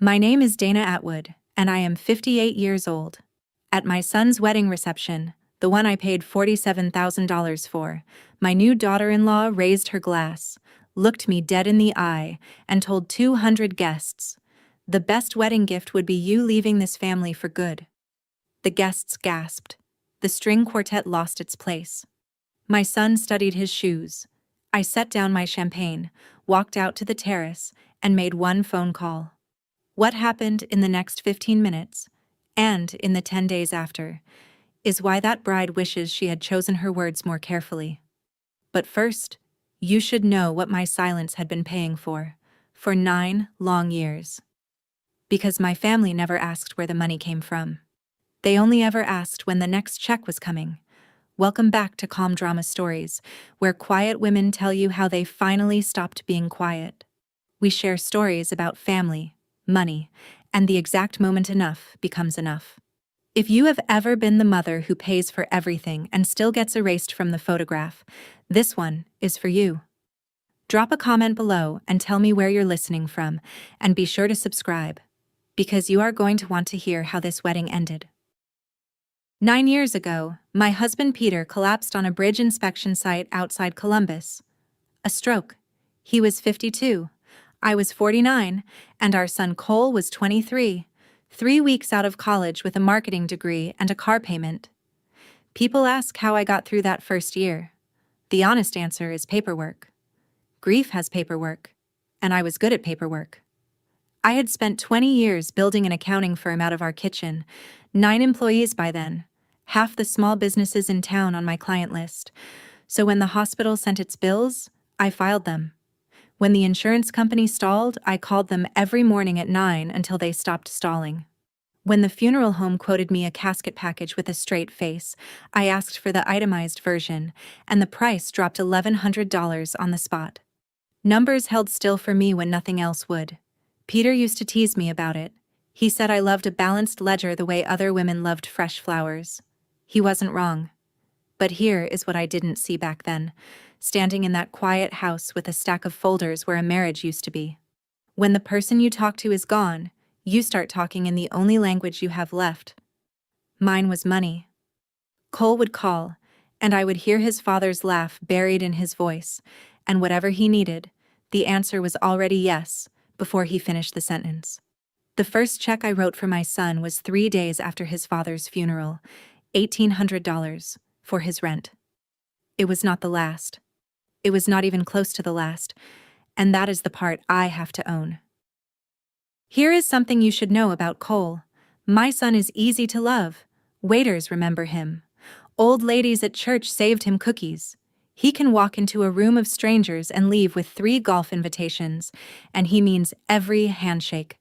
My name is Dana Atwood, and I am 58 years old. At my son's wedding reception, the one I paid $47,000 for, my new daughter-in-law raised her glass, looked me dead in the eye, and told 200 guests, "The best wedding gift would be you leaving this family for good." The guests gasped. The string quartet lost its place. My son studied his shoes. I set down my champagne, walked out to the terrace, and made one phone call. What happened in the next 15 minutes, and in the 10 days after, is why that bride wishes she had chosen her words more carefully. But first, you should know what my silence had been paying for 9 long years. Because my family never asked where the money came from. They only ever asked when the next check was coming. Welcome back to Calm Drama Stories, where quiet women tell you how they finally stopped being quiet. We share stories about family, money, and the exact moment enough becomes enough. If you have ever been the mother who pays for everything and still gets erased from the photograph, this one is for you. Drop a comment below and tell me where you're listening from, and be sure to subscribe, because you are going to want to hear how this wedding ended. 9 years ago, my husband Peter collapsed on a bridge inspection site outside Columbus. A stroke. He was 52. I was 49, and our son Cole was 23, 3 weeks out of college with a marketing degree and a car payment. People ask how I got through that first year. The honest answer is paperwork. Grief has paperwork, and I was good at paperwork. I had spent 20 years building an accounting firm out of our kitchen, 9 employees by then, half the small businesses in town on my client list. So when the hospital sent its bills, I filed them. When the insurance company stalled, I called them every morning at 9 until they stopped stalling. When the funeral home quoted me a casket package with a straight face, I asked for the itemized version, and the price dropped $1,100 on the spot. Numbers held still for me when nothing else would. Peter used to tease me about it. He said I loved a balanced ledger the way other women loved fresh flowers. He wasn't wrong. But here is what I didn't see back then, standing in that quiet house with a stack of folders where a marriage used to be. When the person you talk to is gone, you start talking in the only language you have left. Mine was money. Cole would call, and I would hear his father's laugh buried in his voice, and whatever he needed, the answer was already yes, before he finished the sentence. The first check I wrote for my son was 3 days after his father's funeral, $1,800, for his rent. It was not the last. It was not even close to the last, and that is the part I have to own. Here is something you should know about Cole. My son is easy to love. Waiters remember him. Old ladies at church saved him cookies. He can walk into a room of strangers and leave with 3 golf invitations, and he means every handshake.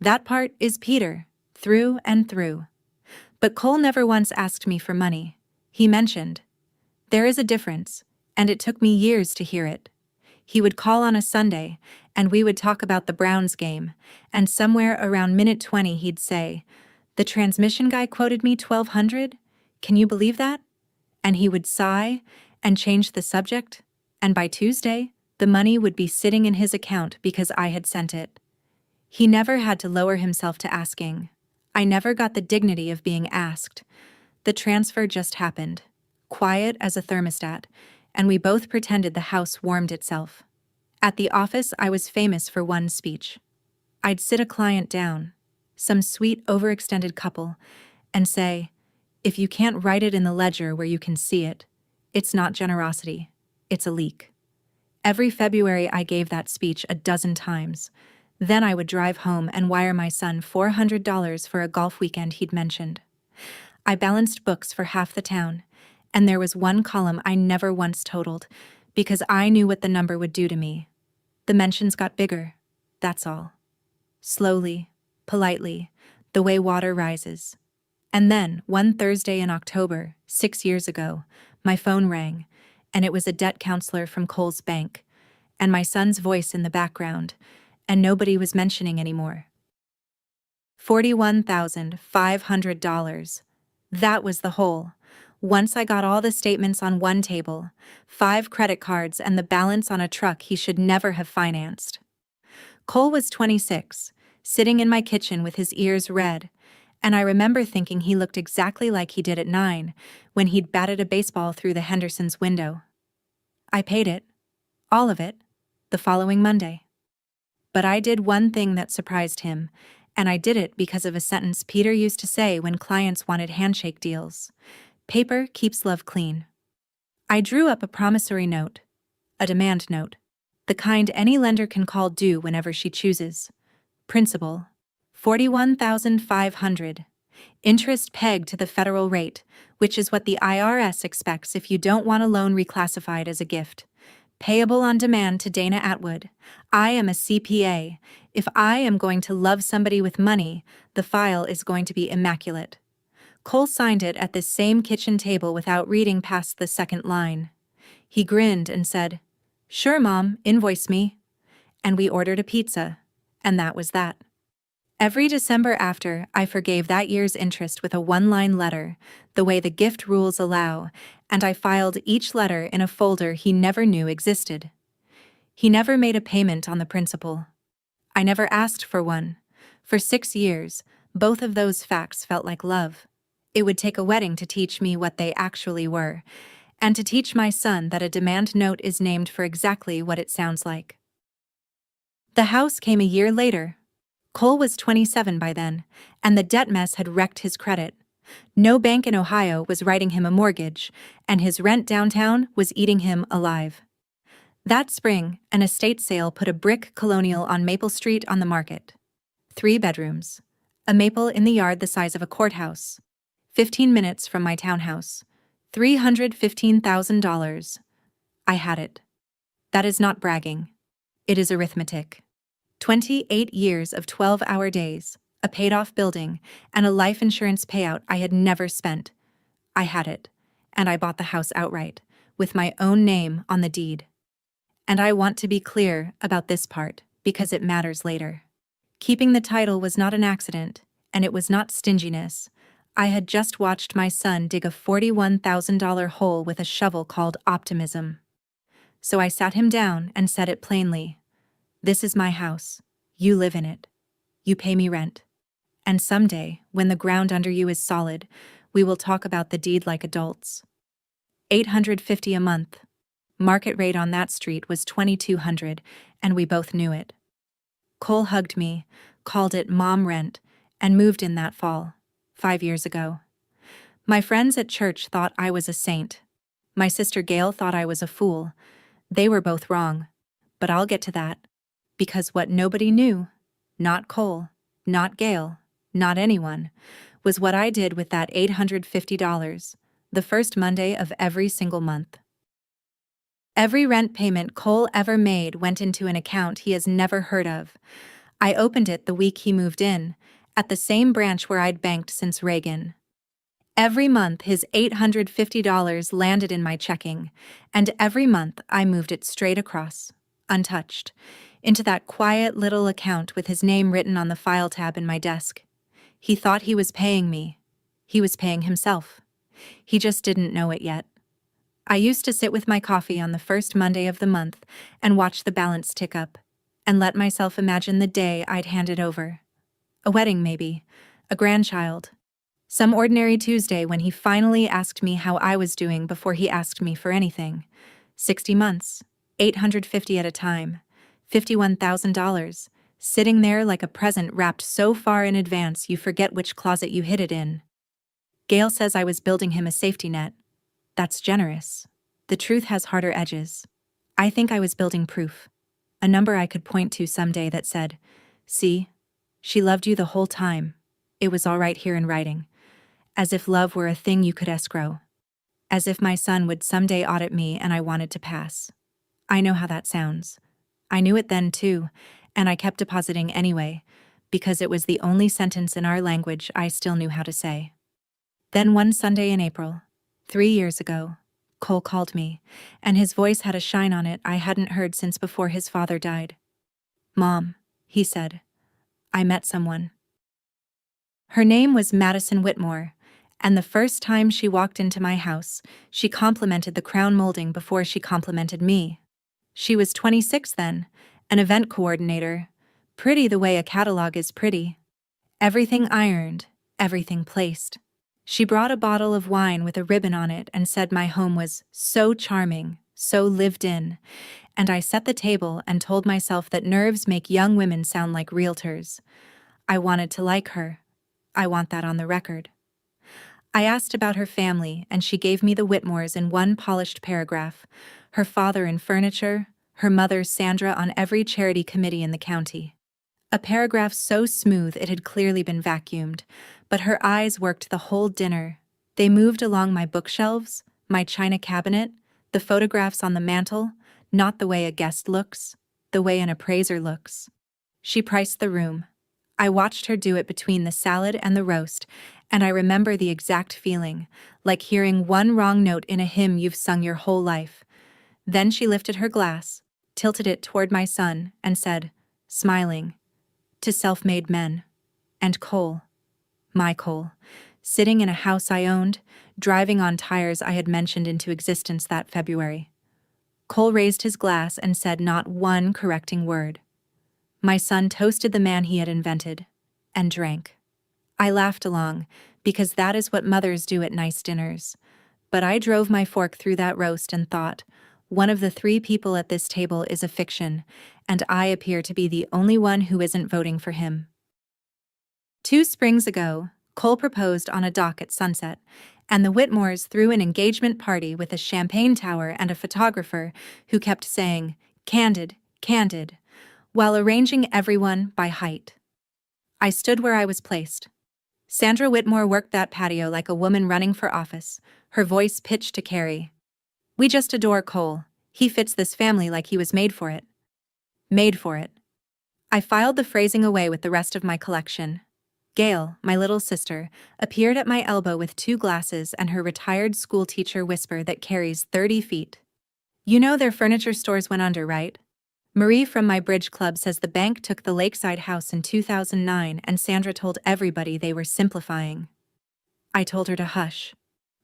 That part is Peter, through and through. But Cole never once asked me for money. He mentioned, "There is a difference," and it took me years to hear it. He would call on a Sunday, and we would talk about the Browns game, and somewhere around minute 20 he'd say, "The transmission guy quoted me $1,200? Can you believe that?" And he would sigh and change the subject, and by Tuesday, the money would be sitting in his account because I had sent it. He never had to lower himself to asking. I never got the dignity of being asked. The transfer just happened, quiet as a thermostat, and we both pretended the house warmed itself. At the office, I was famous for one speech. I'd sit a client down, some sweet overextended couple, and say, "If you can't write it in the ledger where you can see it, it's not generosity, it's a leak." Every February I gave that speech a dozen times. Then I would drive home and wire my son $400 for a golf weekend he'd mentioned. I balanced books for half the town, and there was one column I never once totaled, because I knew what the number would do to me. The mentions got bigger, that's all. Slowly, politely, the way water rises. And then, one Thursday in October, 6 years ago, my phone rang, and it was a debt counselor from Cole's bank, and my son's voice in the background, and nobody was mentioning anymore. $41,500. That was the whole. Once I got all the statements on one table, 5 credit cards and the balance on a truck he should never have financed. Cole was 26, sitting in my kitchen with his ears red, and I remember thinking he looked exactly like he did at 9 when he'd batted a baseball through the Hendersons' window. I paid it, all of it, the following Monday. But I did one thing that surprised him, and I did it because of a sentence Peter used to say when clients wanted handshake deals. Paper keeps love clean. I drew up a promissory note, a demand note, the kind any lender can call due whenever she chooses. Principal, $41,500. Interest pegged to the federal rate, which is what the IRS expects if you don't want a loan reclassified as a gift. Payable on demand to Dana Atwood. I am a CPA. If I am going to love somebody with money, the file is going to be immaculate. Cole signed it at this same kitchen table without reading past the second line. He grinned and said, "Sure, Mom, invoice me." And we ordered a pizza. And that was that. Every December after, I forgave that year's interest with a one-line letter, the way the gift rules allow, and I filed each letter in a folder he never knew existed. He never made a payment on the principal. I never asked for one. For 6 years, both of those facts felt like love. It would take a wedding to teach me what they actually were, and to teach my son that a demand note is named for exactly what it sounds like. The house came a year later. Cole was 27 by then, and the debt mess had wrecked his credit. No bank in Ohio was writing him a mortgage, and his rent downtown was eating him alive. That spring, an estate sale put a brick colonial on Maple Street on the market. 3 bedrooms. A maple in the yard the size of a courthouse. 15 minutes from my townhouse. $315,000. I had it. That is not bragging. It is arithmetic. 28 years of 12-hour days, a paid-off building, and a life insurance payout I had never spent. I had it, and I bought the house outright, with my own name on the deed. And I want to be clear about this part, because it matters later. Keeping the title was not an accident, and it was not stinginess. I had just watched my son dig a $41,000 hole with a shovel called optimism. So I sat him down and said it plainly. This is my house. You live in it. You pay me rent. And someday, when the ground under you is solid, we will talk about the deed like adults. $850 a month. Market rate on that street was $2,200, and we both knew it. Cole hugged me, called it mom rent, and moved in that fall, 5 years ago. My friends at church thought I was a saint. My sister Gail thought I was a fool. They were both wrong. But I'll get to that. Because what nobody knew, not Cole, not Gail, not anyone, was what I did with that $850, the first Monday of every single month. Every rent payment Cole ever made went into an account he has never heard of. I opened it the week he moved in, at the same branch where I'd banked since Reagan. Every month his $850 landed in my checking, and every month I moved it straight across, untouched, into that quiet little account with his name written on the file tab in my desk. He thought he was paying me. He was paying himself. He just didn't know it yet. I used to sit with my coffee on the first Monday of the month and watch the balance tick up, and let myself imagine the day I'd hand it over. A wedding, maybe. A grandchild. Some ordinary Tuesday when he finally asked me how I was doing before he asked me for anything. 60 months. $850 at a time. $51,000, sitting there like a present wrapped so far in advance you forget which closet you hid it in. Gail says I was building him a safety net. That's generous. The truth has harder edges. I think I was building proof. A number I could point to someday that said, "See, she loved you the whole time. It was all right here in writing." As if love were a thing you could escrow. As if my son would someday audit me and I wanted to pass. I know how that sounds. I knew it then too, and I kept depositing anyway, because it was the only sentence in our language I still knew how to say. Then one Sunday in April, 3 years ago, Cole called me, and his voice had a shine on it I hadn't heard since before his father died. "Mom," he said, "I met someone." Her name was Madison Whitmore, and the first time she walked into my house, she complimented the crown molding before she complimented me. She was 26 then, an event coordinator, Pretty the way a catalog is pretty. Everything ironed, everything placed. She brought a bottle of wine with a ribbon on it and said my home was so charming, so lived in, and I set the table and told myself that nerves make young women sound like realtors. I wanted to like her. I want that on the record. I asked about her family, and she gave me the Whitmores in one polished paragraph. Her father in furniture, her mother Sandra on every charity committee in the county. A paragraph so smooth it had clearly been vacuumed, but her eyes worked the whole dinner. They moved along my bookshelves, my china cabinet, the photographs on the mantel, not the way a guest looks, the way an appraiser looks. She priced the room. I watched her do it between the salad and the roast, and I remember the exact feeling, like hearing one wrong note in a hymn you've sung your whole life. Then she lifted her glass, tilted it toward my son, and said, smiling, "To self-made men." And Cole, my Cole, sitting in a house I owned, driving on tires I had mentioned into existence that February. Cole raised his glass and said not one correcting word. My son toasted the man he had invented, and drank. I laughed along, because that is what mothers do at nice dinners. But I drove my fork through that roast and thought, one of the 3 people at this table is a fiction, and I appear to be the only one who isn't voting for him. 2 springs ago, Cole proposed on a dock at sunset, and the Whitmores threw an engagement party with a champagne tower and a photographer who kept saying, "Candid, candid," while arranging everyone by height. I stood where I was placed. Sandra Whitmore worked that patio like a woman running for office, her voice pitched to Carrie. "We just adore Cole. He fits this family like he was made for it." Made for it. I filed the phrasing away with the rest of my collection. Gail, my little sister, appeared at my elbow with 2 glasses and her retired school teacher whisper that carries 30 feet. "You know their furniture stores went under, right? Marie from my bridge club says the bank took the Lakeside house in 2009 and Sandra told everybody they were simplifying." I told her to hush.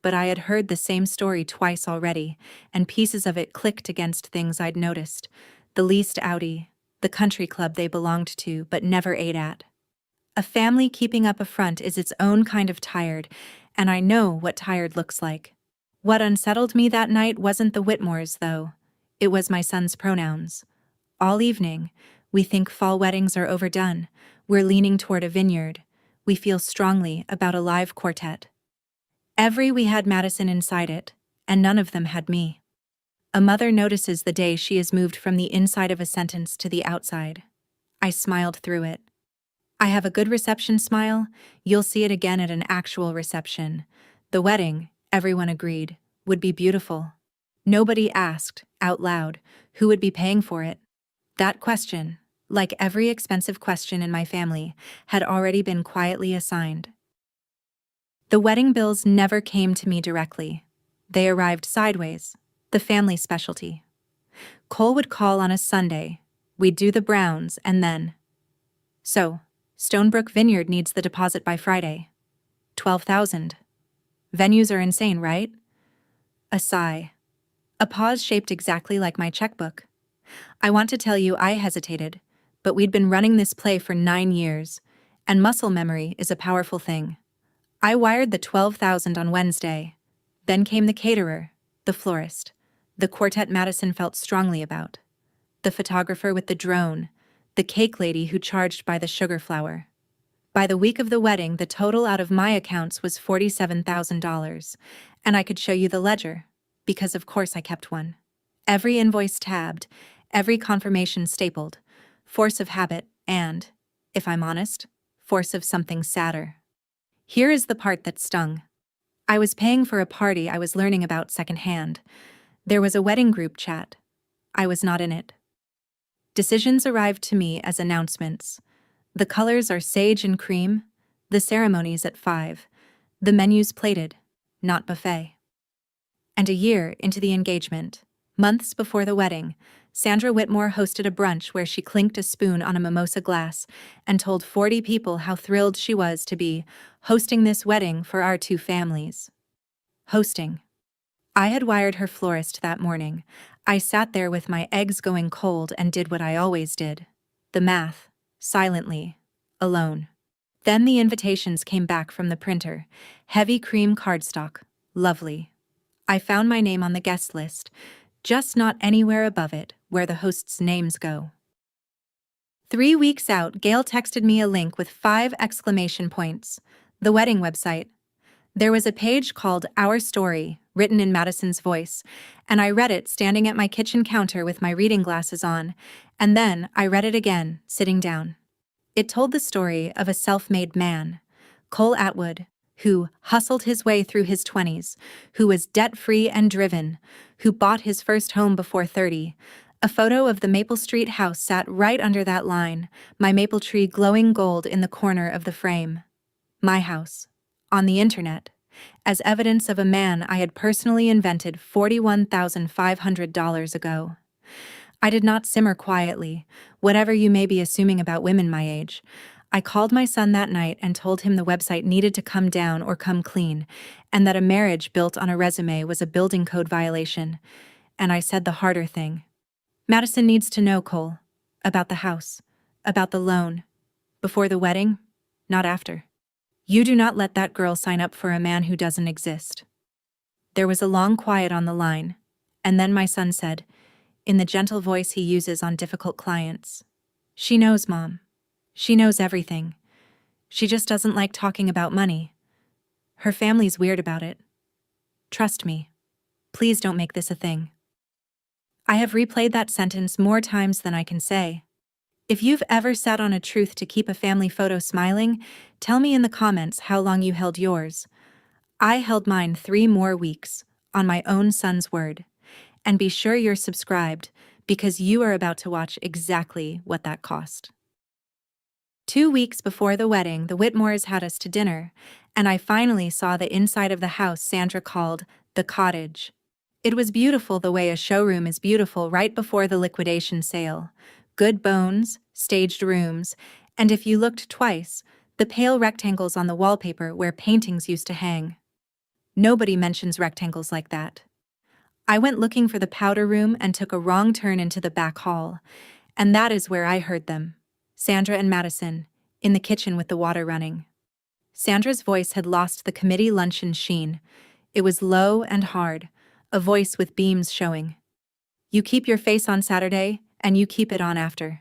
But I had heard the same story twice already, and pieces of it clicked against things I'd noticed. The leased Audi, the country club they belonged to but never ate at. A family keeping up a front is its own kind of tired, and I know what tired looks like. What unsettled me that night wasn't the Whitmores, though. It was my son's pronouns. All evening, we think fall weddings are overdone. We're leaning toward a vineyard. We feel strongly about a live quartet. Every we had Madison inside it, and none of them had me. A mother notices the day she is moved from the inside of a sentence to the outside. I smiled through it. I have a good reception smile. You'll see it again at an actual reception. The wedding, everyone agreed, would be beautiful. Nobody asked, out loud, who would be paying for it. That question, like every expensive question in my family, had already been quietly assigned. The wedding bills never came to me directly. They arrived sideways, the family specialty. Cole would call on a Sunday. We'd do the Browns, and then, "So, Stonebrook Vineyard needs the deposit by Friday. 12,000. Venues are insane, right?" A sigh. A pause shaped exactly like my checkbook. I want to tell you I hesitated, but we'd been running this play for 9 years, and muscle memory is a powerful thing. I wired the 12,000 on Wednesday. Then came the caterer, the florist, the quartet Madison felt strongly about, the photographer with the drone, the cake lady who charged by the sugar flour. By the week of the wedding, the total out of my accounts was $47,000, and I could show you the ledger, because of course I kept one. Every invoice tabbed, every confirmation stapled, force of habit and, if I'm honest, force of something sadder. Here is the part that stung. I was paying for a party I was learning about secondhand. There was a wedding group chat. I was not in it. Decisions arrived to me as announcements. The colors are sage and cream, the ceremony's at 5, the menu's plated, not buffet. And a year into the engagement, months before the wedding, Sandra Whitmore hosted a brunch where she clinked a spoon on a mimosa glass and told 40 people how thrilled she was to be hosting this wedding for our 2 families. Hosting. I had wired her florist that morning. I sat there with my eggs going cold and did what I always did. The math. silently, alone. Then the invitations came back from the printer. Heavy cream cardstock. Lovely. I found my name on the guest list, just not anywhere above it where the hosts' names go. 3 weeks out, Gail texted me a link with 5 exclamation points. The wedding website. There was a page called Our Story, written in Madison's voice, and I read it standing at my kitchen counter with my reading glasses on, and then I read it again, sitting down. It told the story of a self-made man, Cole Atwood, who hustled his way through his 20s, who was debt-free and driven, who bought his first home before 30. A photo of the Maple Street house sat right under that line, my maple tree glowing gold in the corner of the frame. My house. On the internet. As evidence of a man I had personally invented $41,500 ago. I did not simmer quietly, whatever you may be assuming about women my age. I called my son that night and told him the website needed to come down or come clean, and that a marriage built on a resume was a building code violation. And I said the harder thing. Madison needs to know, Cole. About the house. About the loan. Before the wedding, not after. You do not let that girl sign up for a man who doesn't exist. There was a long quiet on the line, and then my son said, in the gentle voice he uses on difficult clients, "She knows, Mom. She knows everything. She just doesn't like talking about money. Her family's weird about it. Trust me. Please don't make this a thing." I have replayed that sentence more times than I can say. If you've ever sat on a truth to keep a family photo smiling, tell me in the comments how long you held yours. I held mine 3 more weeks, on my own son's word. And be sure you're subscribed, because you are about to watch exactly what that cost. 2 weeks before the wedding, the Whitmores had us to dinner, and I finally saw the inside of the house Sandra called the cottage. It was beautiful the way a showroom is beautiful right before the liquidation sale. Good bones, staged rooms, and if you looked twice, the pale rectangles on the wallpaper where paintings used to hang. Nobody mentions rectangles like that. I went looking for the powder room and took a wrong turn into the back hall, and that is where I heard them, Sandra and Madison, in the kitchen with the water running. Sandra's voice had lost the committee luncheon sheen. It was low and hard, a voice with beams showing. You keep your face on Saturday, and you keep it on after.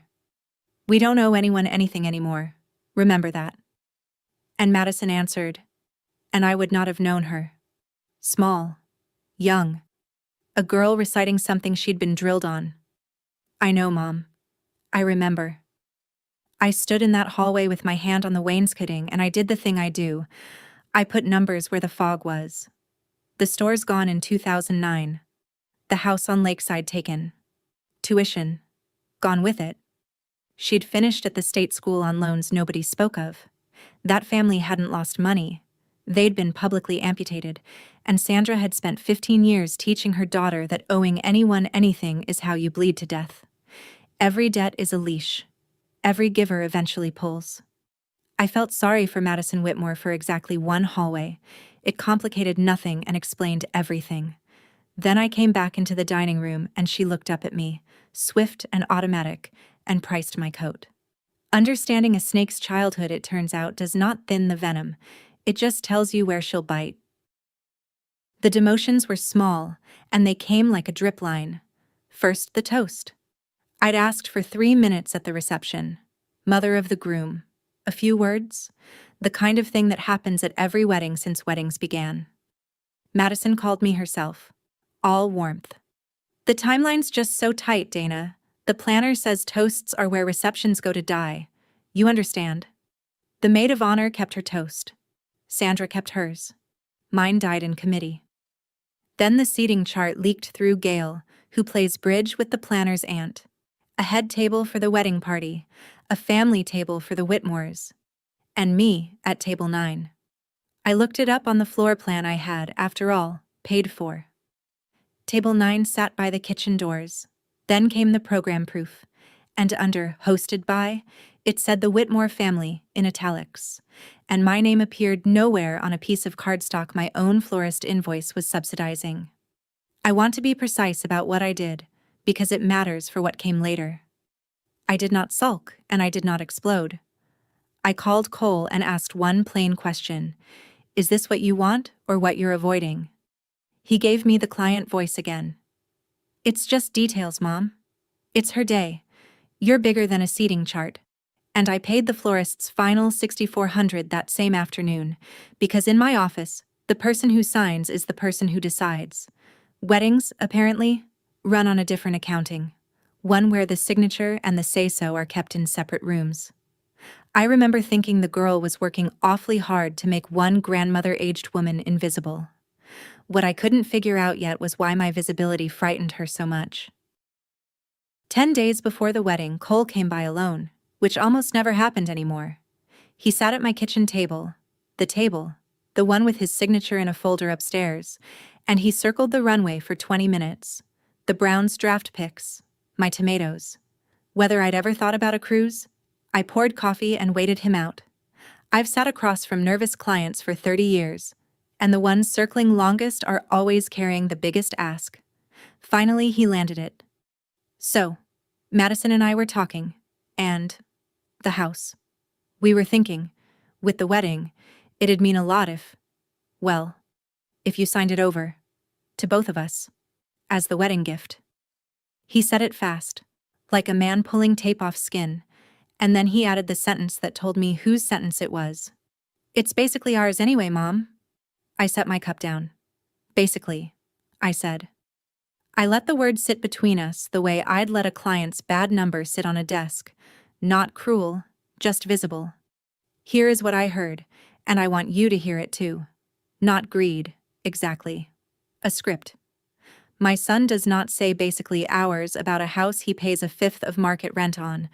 We don't owe anyone anything anymore. Remember that. And Madison answered, and I would not have known her. Small. Young. A girl reciting something she'd been drilled on. I know, Mom. I remember. I stood in that hallway with my hand on the wainscoting, and I did the thing I do. I put numbers where the fog was. The store's gone in 2009. The house on Lakeside taken. Tuition. Gone with it. She'd finished at the state school on loans nobody spoke of. That family hadn't lost money. They'd been publicly amputated, and Sandra had spent 15 years teaching her daughter that owing anyone anything is how you bleed to death. Every debt is a leash. Every giver eventually pulls. I felt sorry for Madison Whitmore for exactly one hallway. It complicated nothing and explained everything. Then I came back into the dining room and she looked up at me, swift and automatic, and priced my coat. Understanding a snake's childhood, it turns out, does not thin the venom. It just tells you where she'll bite. The demotions were small, and they came like a drip line. First, the toast. I'd asked for 3 minutes at the reception. Mother of the groom. A few words. The kind of thing that happens at every wedding since weddings began. Madison called me herself. All warmth. The timeline's just so tight, Dana. The planner says toasts are where receptions go to die. You understand. The maid of honor kept her toast. Sandra kept hers. Mine died in committee. Then the seating chart leaked through Gail, who plays bridge with the planner's aunt. A head table for the wedding party, a family table for the Whitmores, and me at table 9. I looked it up on the floor plan I had, after all, paid for. Table 9 sat by the kitchen doors. Then came the program proof, and under "Hosted by," it said the Whitmore family in italics, and my name appeared nowhere on a piece of cardstock my own florist invoice was subsidizing. I want to be precise about what I did, because it matters for what came later. I did not sulk, and I did not explode. I called Cole and asked one plain question. Is this what you want, or what you're avoiding? He gave me the client voice again. It's just details, Mom. It's her day. You're bigger than a seating chart. And I paid the florist's final $6,400 that same afternoon, because in my office, the person who signs is the person who decides. Weddings, apparently, run on a different accounting, one where the signature and the say-so are kept in separate rooms. I remember thinking the girl was working awfully hard to make one grandmother-aged woman invisible. What I couldn't figure out yet was why my visibility frightened her so much. 10 days before the wedding, Cole came by alone, which almost never happened anymore. He sat at my kitchen table, the one with his signature in a folder upstairs, and he circled the runway for 20 minutes. The Browns draft picks, my tomatoes. Whether I'd ever thought about a cruise? I poured coffee and waited him out. I've sat across from nervous clients for 30 years, and the ones circling longest are always carrying the biggest ask. Finally, he landed it. So, Madison and I were talking, and the house. We were thinking, with the wedding, it'd mean a lot if you signed it over, to both of us, as the wedding gift. He said it fast, like a man pulling tape off skin, and then he added the sentence that told me whose sentence it was. It's basically ours anyway, Mom. I set my cup down. Basically, I said. I let the word sit between us the way I'd let a client's bad number sit on a desk. Not cruel, just visible. Here is what I heard, and I want you to hear it too. Not greed, exactly. A script. My son does not say basically ours about a house he pays a fifth of market rent on,